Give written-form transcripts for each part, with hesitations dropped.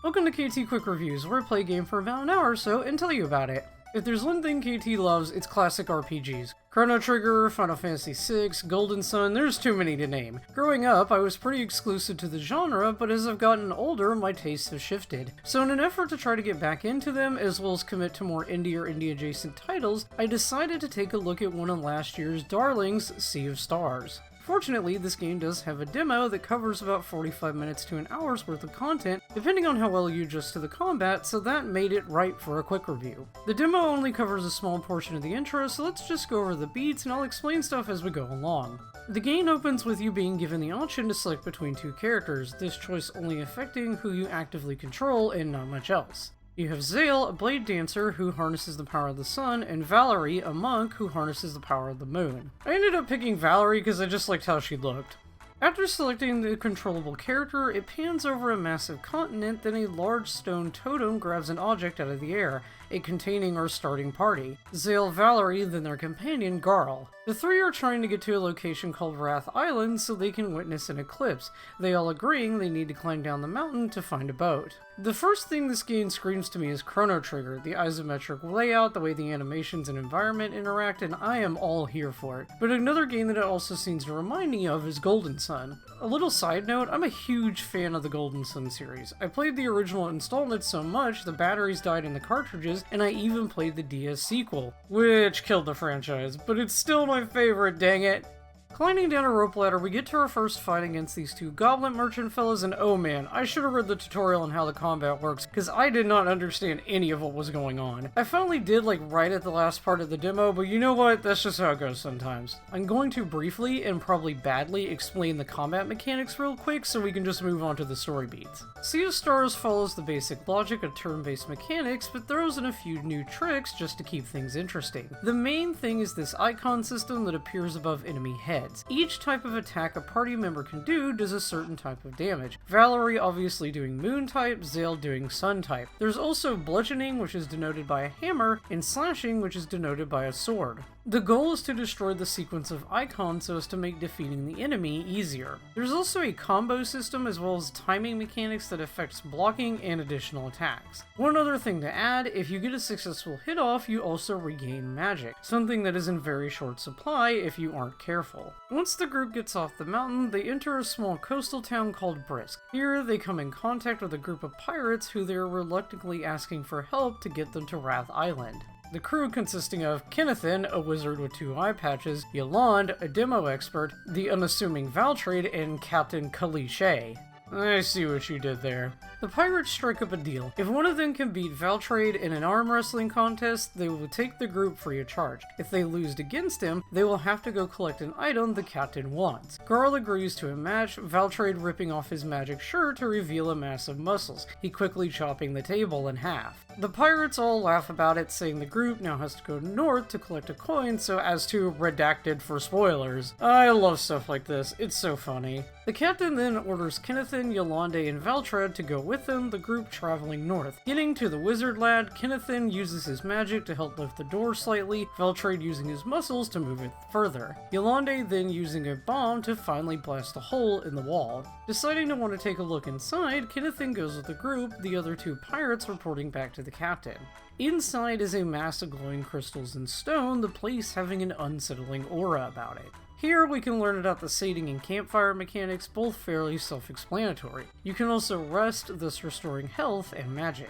Welcome to KT Quick Reviews, where I play a game for about an hour or so and tell you about it. If there's one thing KT loves, it's classic RPGs. Chrono Trigger, Final Fantasy VI, Golden Sun, there's too many to name. Growing up, I was pretty exclusive to the genre, but as I've gotten older, my tastes have shifted. So in an effort to try to get back into them, as well as commit to more indie or indie-adjacent titles, I decided to take a look at one of last year's darlings, Sea of Stars. Fortunately, this game does have a demo that covers about 45 minutes to an hour's worth of content, depending on how well you adjust to the combat, so that made it right for a quick review. The demo only covers a small portion of the intro, so let's just go over the beats and I'll explain stuff as we go along. The game opens with you being given the option to select between two characters, this choice only affecting who you actively control and not much else. You have Zale, a blade dancer who harnesses the power of the sun, and Valerie, a monk who harnesses the power of the moon. I ended up picking Valerie because I just liked how she looked. After selecting the controllable character, it pans over a massive continent, then a large stone totem grabs an object out of the air, it containing our starting party. Zale, Valerie, then their companion, Garl. The three are trying to get to a location called Wrath Island so they can witness an eclipse, they all agreeing they need to climb down the mountain to find a boat. The first thing this game screams to me is Chrono Trigger, the isometric layout, the way the animations and environment interact, and I am all here for it. But another game that it also seems to remind me of is Golden Sun. A little side note, I'm a huge fan of the Golden Sun series. I played the original installment so much the batteries died in the cartridges, and I even played the DS sequel, which killed the franchise, but it's still my favorite, dang it. Climbing down a rope ladder, we get to our first fight against these two goblin merchant fellas, and oh man, I should have read the tutorial on how the combat works, because I did not understand any of what was going on. I finally did, like, right at the last part of the demo, but you know what? That's just how it goes sometimes. I'm going to briefly, and probably badly, explain the combat mechanics real quick so we can just move on to the story beats. Sea of Stars follows the basic logic of turn-based mechanics, but throws in a few new tricks just to keep things interesting. The main thing is this icon system that appears above enemy heads. Each type of attack a party member can do does a certain type of damage. Valerie obviously doing moon type, Zale doing sun type. There's also bludgeoning, which is denoted by a hammer, and slashing, which is denoted by a sword. The goal is to destroy the sequence of icons so as to make defeating the enemy easier. There's also a combo system as well as timing mechanics that affects blocking and additional attacks. One other thing to add, if you get a successful hit off, you also regain magic, something that is in very short supply if you aren't careful. Once the group gets off the mountain, they enter a small coastal town called Brisk. Here, they come in contact with a group of pirates who they're reluctantly asking for help to get them to Wrath Island. The crew consisting of Kennethan, a wizard with 2 eye patches, Yolande, a demo expert, the unassuming Valtrade, and Captain Kalishay. I see what you did there. The pirates strike up a deal. If one of them can beat Valtrade in an arm wrestling contest, they will take the group free of charge. If they lose against him, they will have to go collect an item the captain wants. Garl agrees to a match, Valtrade ripping off his magic shirt to reveal a mass of muscles, he quickly chopping the table in half. The pirates all laugh about it, saying the group now has to go north to collect a coin so as to redacted for spoilers. I love stuff like this, it's so funny. The captain then orders Kennethan, Yolande, and Valtrade to go with him, the group traveling north. Getting to the wizard lad, Kennethan uses his magic to help lift the door slightly, Valtrade using his muscles to move it further. Yolande then using a bomb to finally blast a hole in the wall. Deciding to want to take a look inside, Kennethan goes with the group, the other 2 pirates reporting back to the captain. Inside is a mass of glowing crystals and stone, the place having an unsettling aura about it. Here we can learn about the sating and campfire mechanics, both fairly self-explanatory. You can also rest, thus restoring health and magic.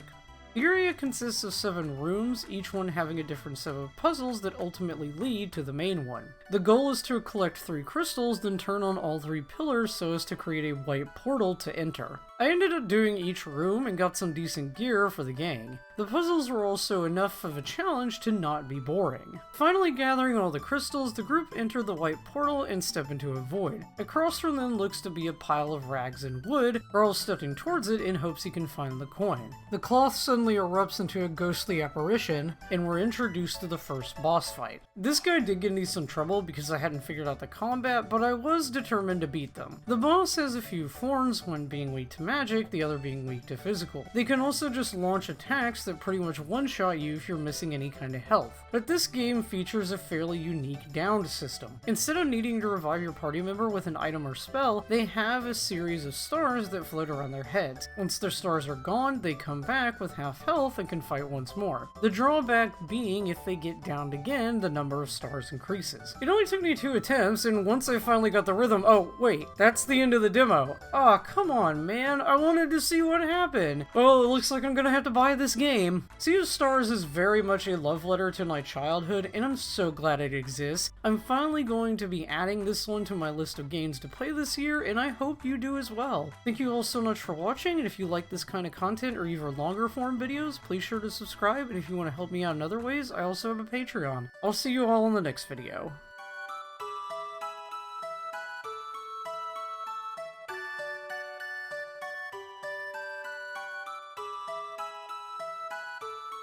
The area consists of 7 rooms, each one having a different set of puzzles that ultimately lead to the main one. The goal is to collect 3 crystals, then turn on all 3 pillars so as to create a white portal to enter. I ended up doing each room and got some decent gear for the gang. The puzzles were also enough of a challenge to not be boring. Finally gathering all the crystals, the group enter the white portal and step into a void. Across from them looks to be a pile of rags and wood. Garl stepping towards it in hopes he can find the coin. The cloth suddenly erupts into a ghostly apparition, and we're introduced to the first boss fight. This guy did get into some trouble trouble because I hadn't figured out the combat, but I was determined to beat them. The boss has a few thorns, one being weak to magic, the other being weak to physical. They can also just launch attacks that pretty much one-shot you if you're missing any kind of health. But this game features a fairly unique downed system. Instead of needing to revive your party member with an item or spell, they have a series of stars that float around their heads. Once their stars are gone, they come back with half health and can fight once more. The drawback being if they get downed again, the number of stars increases. It only took me 2 attempts, and once I finally got the rhythm, oh wait, that's the end of the demo. Aw, come on man, I wanted to see what happened. Well, it looks like I'm gonna have to buy this game. Sea of Stars is very much a love letter to my childhood, and I'm so glad it exists. I'm finally going to be adding this one to my list of games to play this year, and I hope you do as well. Thank you all so much for watching, and if you like this kind of content or even longer form videos, please sure to subscribe, and if you want to help me out in other ways, I also have a Patreon. I'll see you all in the next video.